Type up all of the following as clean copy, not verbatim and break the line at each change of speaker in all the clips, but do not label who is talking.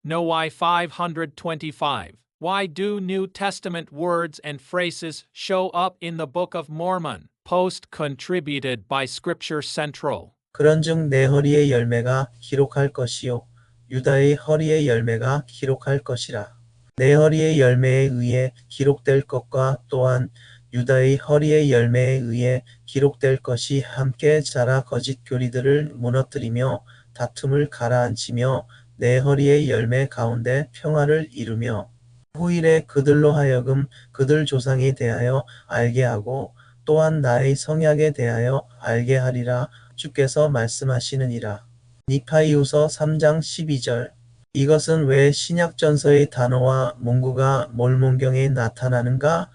Noai 525. Why do New Testament words and phrases show up in the Book of Mormon? Post contributed by Scripture Central.
그런즉 내 허리의 열매가 기록할 것이요 유다의 허리의 열매가 기록할 것이라. 내 허리의 열매에 의해 기록될 것과 또한 유다의 허리의 열매에 의해 기록될 것이 함께 자라 거짓 교리들을 무너뜨리며 다툼을 가라앉히며 내 허리의 열매 가운데 평화를 이루며 후일에 그들로 하여금 그들 조상에 대하여 알게 하고 또한 나의 성약에 대하여 알게 하리라 주께서 말씀하시느니라. 니파이후서 3장 12절. 이것은 왜 신약전서의 단어와 문구가 몰몬경에 나타나는가?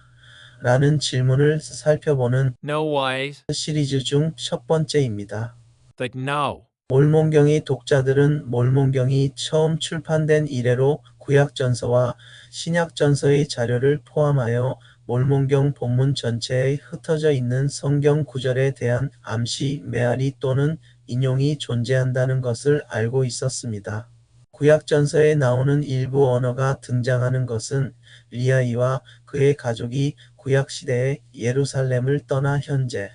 라는 질문을 살펴보는
Noai.
시리즈 중 첫 번째입니다.
The No.
몰몬경의 독자들은 몰몬경이 처음 출판된 이래로 구약전서와 신약전서의 자료를 포함하여 몰몬경 본문 전체에 흩어져 있는 성경 구절에 대한 암시, 메아리 또는 인용이 존재한다는 것을 알고 있었습니다. 구약전서에 나오는 일부 언어가 등장하는 것은 리아이와 그의 가족이 구약시대에 예루살렘을 떠나 현재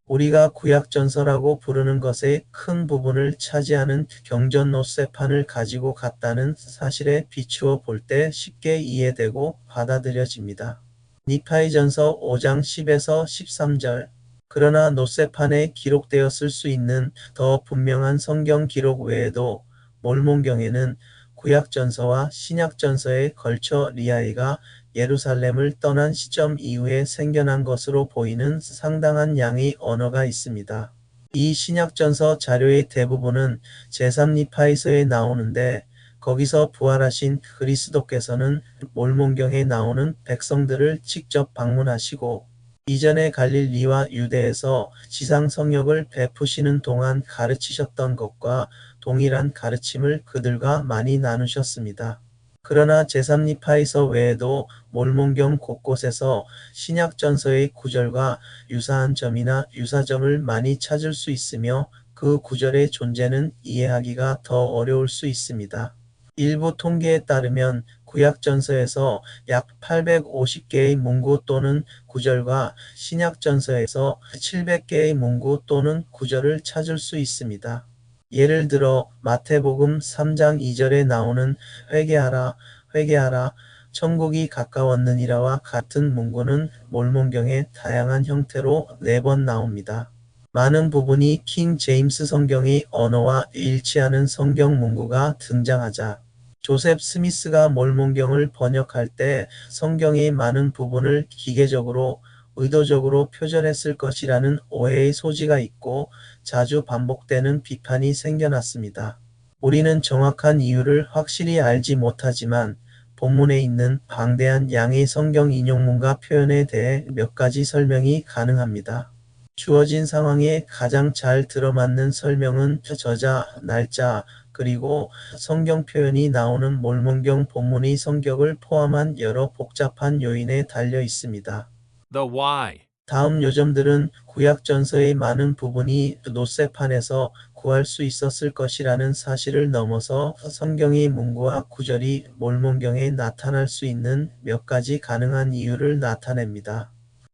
우리가 구약전서라고 부르는 것의 큰 부분을 차지하는 경전 노세판을 가지고 갔다는 사실에 비추어 볼 때 쉽게 이해되고 받아들여집니다. 니파이전서 5장 10에서 13절. 그러나 노세판에 기록되었을 수 있는 더 분명한 성경 기록 외에도 몰몬경에는 구약전서와 신약전서에 걸쳐 리아이가 예루살렘을 떠난 시점 이후에 생겨난 것으로 보이는 상당한 양의 언어가 있습니다. 이 신약전서 자료의 대부분은 제3니파이서에 나오는데 거기서 부활하신 그리스도께서는 몰몬경에 나오는 백성들을 직접 방문하시고 이전에 갈릴리와 유대에서 지상 성역을 베푸시는 동안 가르치셨던 것과 동일한 가르침을 그들과 많이 나누셨습니다. 그러나 제3니파이서 외에도 몰몬경 곳곳에서 신약전서의 구절과 유사한 점이나 유사점을 많이 찾을 수 있으며 그 구절의 존재는 이해하기가 더 어려울 수 있습니다. 일부 통계에 따르면 구약전서에서 약 850개의 문구 또는 구절과 신약전서에서 700개의 문구 또는 구절을 찾을 수 있습니다. 예를 들어 마태복음 3장 2절에 나오는 회개하라, 회개하라, 천국이 가까웠느니라와 같은 문구는 몰몬경의 다양한 형태로 4번 나옵니다. 많은 부분이 킹 제임스 성경의 언어와 일치하는 성경 문구가 등장하자 조셉 스미스가 몰몬경을 번역할 때 성경의 많은 부분을 기계적으로 의도적으로 표절했을 것이라는 오해의 소지가 있고 자주 반복되는 비판이 생겨났습니다. 우리는 정확한 이유를 확실히 알지 못하지만 본문에 있는 방대한 양의 성경 인용문과 표현에 대해 몇 가지 설명이 가능합니다. 주어진 상황에 가장 잘 들어맞는 설명은 저자, 날짜, 그리고 성경 표현이 나오는 몰몬경 본문의 성격을 포함한 여러 복잡한 요인에 달려 있습니다.
The Why.
다음 요점들은 구약전서의 많은 부분이 노세판에서 구할 수 있었을 것이라는 사실을 넘어서 성경의 문구와 구절이 몰몬경에 나타날 수 있는 몇 가지 가능한 이유를 나타냅니다.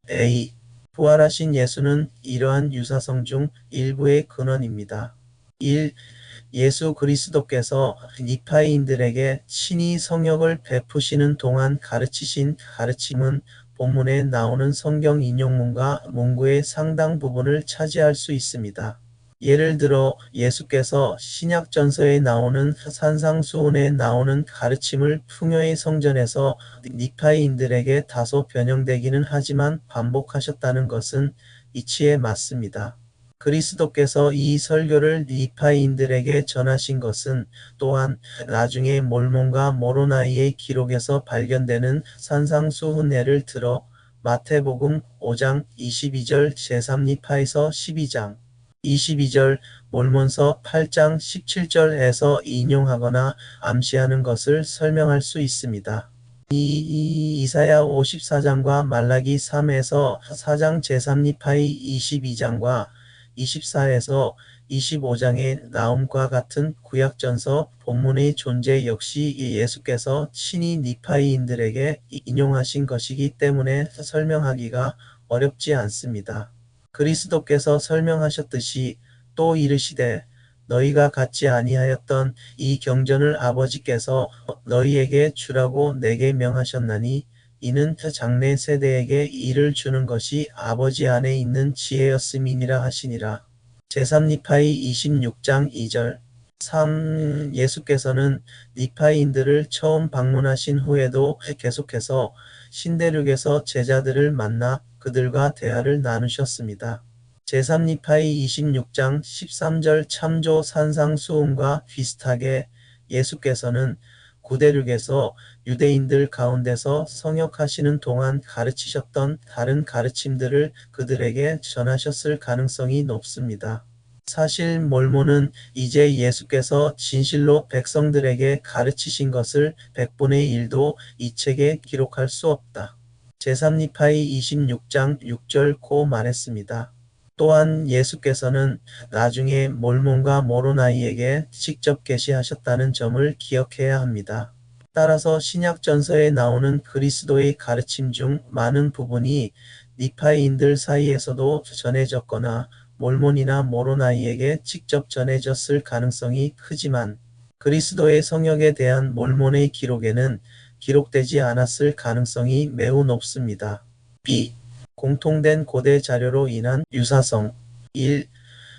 A. 부활하신 예수는 이러한 유사성 중 일부의 근원입니다. 1. 예수 그리스도께서 니파이인들에게 친히 성역을 베푸시는 동안 가르치신 가르침은 본문에 나오는 성경 인용문과 문구의 상당 부분을 차지할 수 있습니다. 예를 들어 예수께서 신약전서에 나오는 산상수훈에 나오는 가르침을 풍요의 성전에서 니파이인들에게 다소 변형되기는 하지만 반복하셨다는 것은 이치에 맞습니다. 그리스도께서 이 설교를 니파이인들에게 전하신 것은 또한 나중에 몰몬과 모로나이의 기록에서 발견되는 산상수훈례를 들어 마태복음 5장 22절 제3니파이서 12장 22절 몰몬서 8장 17절에서 인용하거나 암시하는 것을 설명할 수 있습니다. 이사야 54장과 말라기 3에서 4장 제3니파이 22장과 24에서 25장의 나옴과 같은 구약전서 본문의 존재 역시 예수께서 친히 니파이인들에게 인용하신 것이기 때문에 설명하기가 어렵지 않습니다. 그리스도께서 설명하셨듯이 또 이르시되 너희가 갖지 아니하였던 이 경전을 아버지께서 너희에게 주라고 내게 명하셨나니 이는 장래 세대에게 이를 주는 것이 아버지 안에 있는 지혜였음이니라 하시니라. 제3니파이 26장 2절 3. 예수께서는 니파이인들을 처음 방문하신 후에도 계속해서 신대륙에서 제자들을 만나 그들과 대화를 나누셨습니다. 제3니파이 26장 13절 참조 산상수훈과 비슷하게 예수께서는 구대륙에서 유대인들 가운데서 성역하시는 동안 가르치셨던 다른 가르침들을 그들에게 전하셨을 가능성이 높습니다. 사실 몰몬은 이제 예수께서 진실로 백성들에게 가르치신 것을 100분의 1도 이 책에 기록할 수 없다. 제3니파이 26장 6절 고 말했습니다. 또한 예수께서는 나중에 몰몬과 모로나이에게 직접 계시하셨다는 점을 기억해야 합니다. 따라서 신약전서에 나오는 그리스도의 가르침 중 많은 부분이 니파이인들 사이에서도 전해졌거나 몰몬이나 모로나이에게 직접 전해졌을 가능성이 크지만 그리스도의 성역에 대한 몰몬의 기록에는 기록되지 않았을 가능성이 매우 높습니다. B. 공통된 고대 자료로 인한 유사성 1.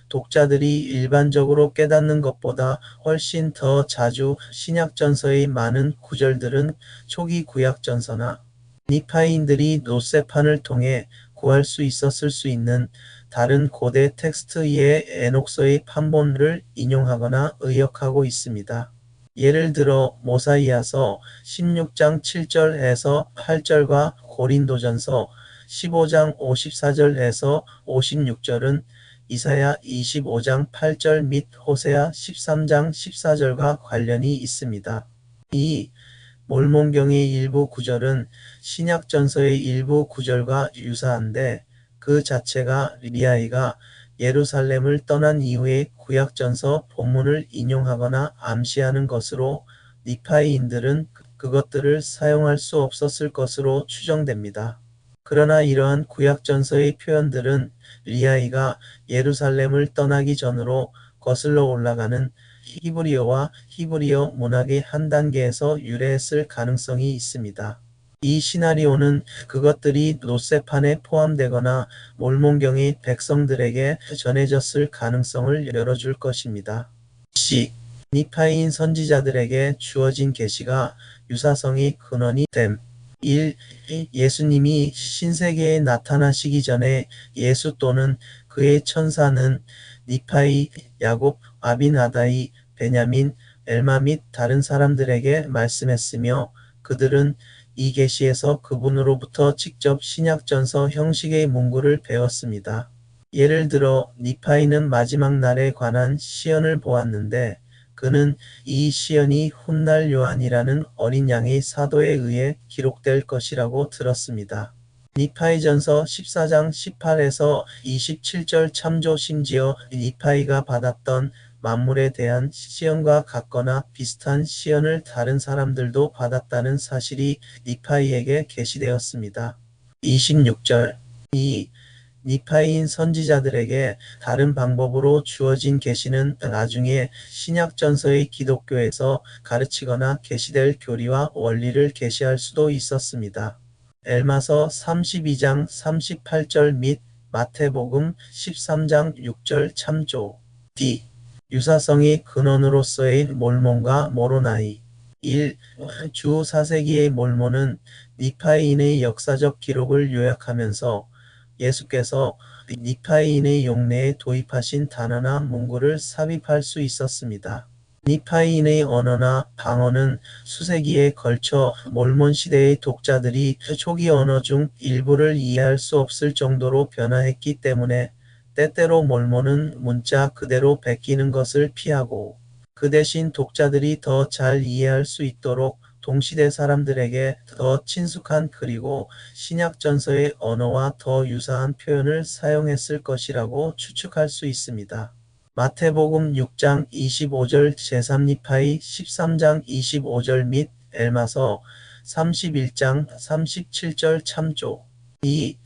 독자들이 일반적으로 깨닫는 것보다 훨씬 더 자주 신약전서의 많은 구절들은 초기 구약전서나 니파이인들이 노세판을 통해 구할 수 있었을 수 있는 다른 고대 텍스트의 에녹서의 판본을 인용하거나 의역하고 있습니다. 예를 들어 모사이아서 16장 7절에서 8절과 고린도전서 15장 54절에서 56절은 이사야 25장 8절 및 호세아 13장 14절과 관련이 있습니다. 2. 몰몬경의 일부 구절은 신약전서의 일부 구절과 유사한데 그 자체가 리아이가 예루살렘을 떠난 이후에 구약전서 본문을 인용하거나 암시하는 것으로 니파이인들은 그것들을 사용할 수 없었을 것으로 추정됩니다. 그러나 이러한 구약전서의 표현들은 리아이가 예루살렘을 떠나기 전으로 거슬러 올라가는 히브리어와 히브리어 문학의 한 단계에서 유래했을 가능성이 있습니다. 이 시나리오는 그것들이 노세판에 포함되거나 몰몬경의 백성들에게 전해졌을 가능성을 열어줄 것입니다. C. 니파이인 선지자들에게 주어진 계시가 유사성의 근원이 됨. 1. 예수님이 신세계에 나타나시기 전에 예수 또는 그의 천사는 니파이, 야곱, 아비나다이, 베냐민, 엘마 및 다른 사람들에게 말씀했으며 그들은 이 계시에서 그분으로부터 직접 신약전서 형식의 문구를 배웠습니다. 예를 들어 니파이는 마지막 날에 관한 시언을 보았는데 그는 이 시언이 훗날 요한이라는 어린 양의 사도에 의해 기록될 것이라고 들었습니다. 니파이전서 14장 18에서 27절 참조 심지어 니파이가 받았던 만물에 대한 시언과 같거나 비슷한 시언을 다른 사람들도 받았다는 사실이 니파이에게 계시되었습니다. 26절 2. 니파이인 선지자들에게 다른 방법으로 주어진 계시는 나중에 신약전서의 기독교에서 가르치거나 계시될 교리와 원리를 계시할 수도 있었습니다. 엘마서 32장 38절 및 마태복음 13장 6절 참조. D. 유사성의 근원으로서의 몰몬과 모로나이 1. 주 4세기의 몰몬은 니파이인의 역사적 기록을 요약하면서 예수께서 니파이인의 용례에 도입하신 단어나 문구를 삽입할 수 있었습니다. 니파이인의 언어나 방언은 수세기에 걸쳐 몰몬 시대의 독자들이 초기 언어 중 일부를 이해할 수 없을 정도로 변화했기 때문에 때때로 몰몬은 문자 그대로 베끼는 것을 피하고 그 대신 독자들이 더 잘 이해할 수 있도록 동시대 사람들에게 더 친숙한 그리고 신약전서의 언어와 더 유사한 표현을 사용했을 것이라고 추측할 수 있습니다. 마태복음 6장 25절 제3니파이 13장 25절 및 엘마서 31장 37절 참조. 2.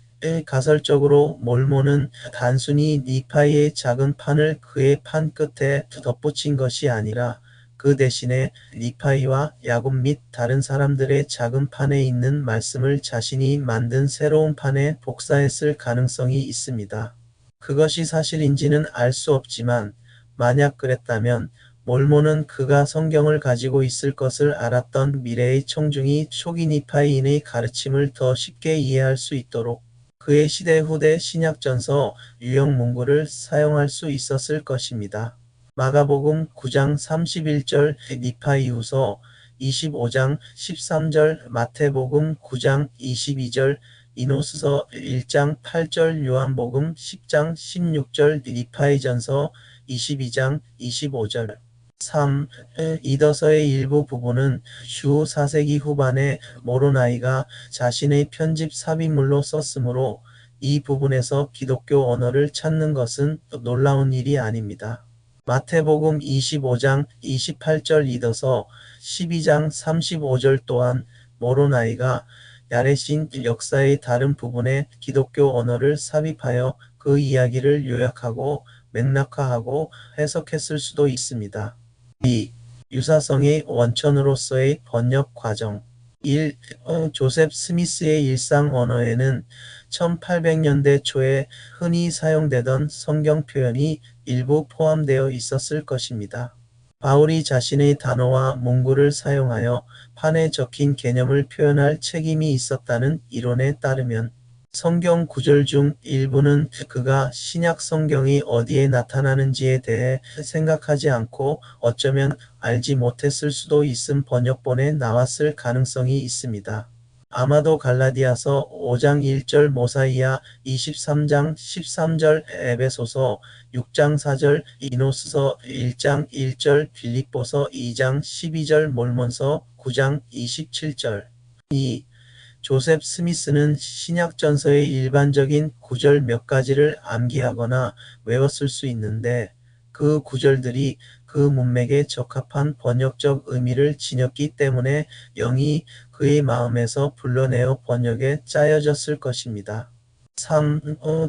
가설적으로 몰몬은 단순히 니파이의 작은 판을 그의 판 끝에 덧붙인 것이 아니라 그 대신에 니파이와 야곱 및 다른 사람들의 작은 판에 있는 말씀을 자신이 만든 새로운 판에 복사했을 가능성이 있습니다. 그것이 사실인지는 알 수 없지만 만약 그랬다면 몰몬은 그가 성경을 가지고 있을 것을 알았던 미래의 청중이 초기 니파이인의 가르침을 더 쉽게 이해할 수 있도록 그의 시대 후대 신약전서 유형 문구를 사용할 수 있었을 것입니다. 마가복음 9장 31절 니파이후서 25장 13절 마태복음 9장 22절 이노스서 1장 8절 요한복음 10장 16절 니파이전서 22장 25절 3. 이더서의 일부 부분은 주 4세기 후반에 모로나이가 자신의 편집 삽입물로 썼으므로 이 부분에서 기독교 언어를 찾는 것은 놀라운 일이 아닙니다. 마태복음 25장 28절 이더서 12장 35절 또한 모로나이가 야레신 역사의 다른 부분에 기독교 언어를 삽입하여 그 이야기를 요약하고 맥락화하고 해석했을 수도 있습니다. 2. 유사성의 원천으로서의 번역 과정 1. 조셉 스미스의 일상 언어에는 1800년대 초에 흔히 사용되던 성경 표현이 일부 포함되어 있었을 것입니다. 바울이 자신의 단어와 문구를 사용하여 판에 적힌 개념을 표현할 책임이 있었다는 이론에 따르면 성경 구절 중 일부는 그가 신약 성경이 어디에 나타나는지에 대해 생각하지 않고 어쩌면 알지 못했을 수도 있음 번역본에 나왔을 가능성이 있습니다. 아마도 갈라디아서 5장 1절 모사이아 23장 13절 에베소서 6장 4절 이노스서 1장 1절 빌립보서 2장 12절 몰몬서 9장 27절 2. 조셉 스미스는 신약전서의 일반적인 구절 몇 가지를 암기하거나 외웠을 수 있는데 그 구절들이 그 문맥에 적합한 번역적 의미를 지녔기 때문에 영이 그의 마음에서 불러내어 번역에 짜여졌을 것입니다. 3.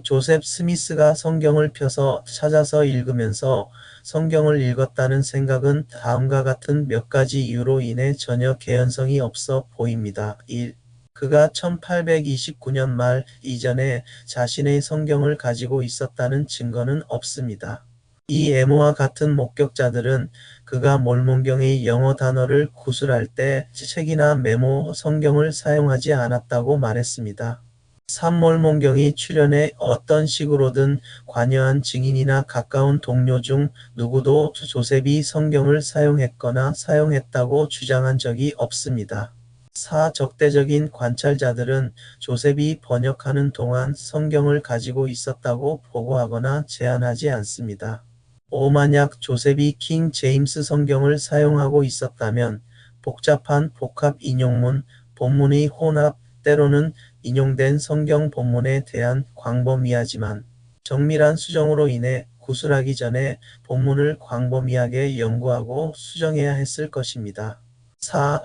조셉 스미스가 성경을 펴서 찾아서 읽으면서 성경을 읽었다는 생각은 다음과 같은 몇 가지 이유로 인해 전혀 개연성이 없어 보입니다. 1. 그가 1829년 말 이전에 자신의 성경을 가지고 있었다는 증거는 없습니다. 이 에모와 같은 목격자들은 그가 몰몬경의 영어 단어를 구술할 때 책이나 메모 성경을 사용하지 않았다고 말했습니다. 3. 몰몬경이 출현에 어떤 식으로든 관여한 증인이나 가까운 동료 중 누구도 조셉이 성경을 사용했거나 사용했다고 주장한 적이 없습니다. 4. 적대적인 관찰자들은 조셉이 번역하는 동안 성경을 가지고 있었다고 보고하거나 제안하지 않습니다. 5. 만약 조셉이 킹 제임스 성경을 사용하고 있었다면 복잡한 복합 인용문, 본문의 혼합, 때로는 인용된 성경 본문에 대한 광범위하지만 정밀한 수정으로 인해 구술하기 전에 본문을 광범위하게 연구하고 수정해야 했을 것입니다. 4.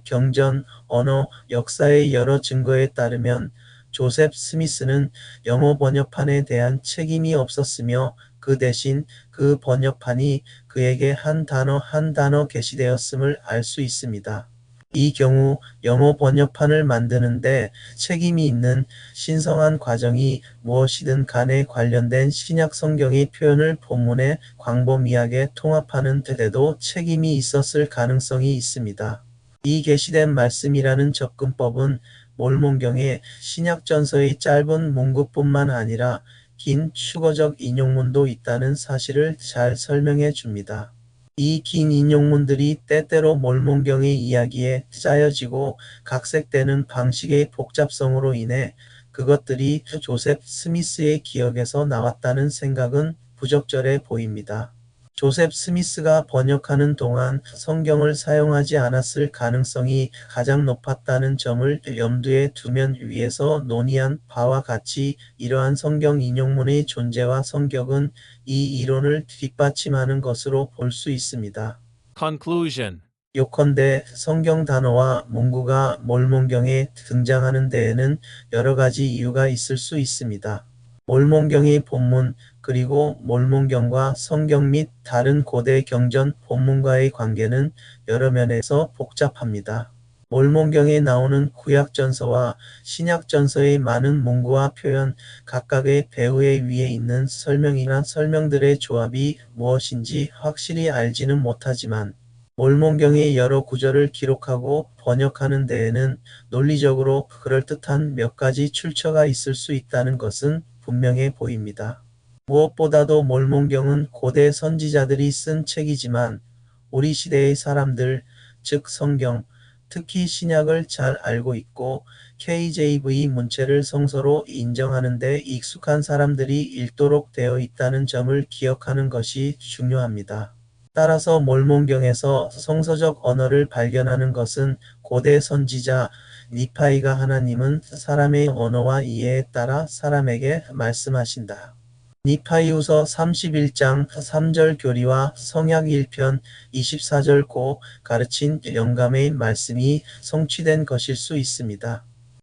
경전, 언어, 역사의 여러 증거에 따르면 조셉 스미스는 영어 번역판에 대한 책임이 없었으며 그 대신 그 번역판이 그에게 한 단어 게시되었음을 알 수 있습니다. 이 경우 영어 번역판을 만드는데 책임이 있는 신성한 과정이 무엇이든 간에 관련된 신약 성경의 표현을 본문에 광범위하게 통합하는 데도 책임이 있었을 가능성이 있습니다. 이 게시된 말씀이라는 접근법은 몰몬경의 신약전서의 짧은 문구뿐만 아니라 긴 추거적 인용문도 있다는 사실을 잘 설명해 줍니다. 이 긴 인용문들이 때때로 몰몬경의 이야기에 짜여지고 각색되는 방식의 복잡성으로 인해 그것들이 조셉 스미스의 기억에서 나왔다는 생각은 부적절해 보입니다. 조셉 스미스가 번역하는 동안 성경을 사용하지 않았을 가능성이 가장 높았다는 점을 염두에 두면 위에서 논의한 바와 같이 이러한 성경 인용문의 존재와 성격은 이 이론을 뒷받침하는 것으로 볼 수 있습니다.
Conclusion.
요컨대 성경 단어와 문구가 몰몬경에 등장하는 데에는 여러 가지 이유가 있을 수 있습니다. 몰몬경의 본문 그리고 몰몬경과 성경 및 다른 고대 경전 본문과의 관계는 여러 면에서 복잡합니다. 몰몬경에 나오는 구약전서와 신약전서의 많은 문구와 표현, 각각의 배후의 위에 있는 설명이나 설명들의 조합이 무엇인지 확실히 알지는 못하지만 몰몬경의 여러 구절을 기록하고 번역하는 데에는 논리적으로 그럴듯한 몇 가지 출처가 있을 수 있다는 것은 분명해 보입니다. 무엇보다도 몰몬경은 고대 선지자들이 쓴 책이지만 우리 시대의 사람들, 즉 성경, 특히 신약을 잘 알고 있고 KJV 문체를 성서로 인정하는 데 익숙한 사람들이 읽도록 되어 있다는 점을 기억하는 것이 중요합니다. 따라서 몰몬경에서 성서적 언어를 발견하는 것은 고대 선지자 니파이가 하나님은 사람의 언어와 이해에 따라 사람에게 말씀하신다. 니파이후서 31장 3절 교리와 성약 1편 24절 고 가르친 영감의 말씀이 성취된 것일 수 있습니다.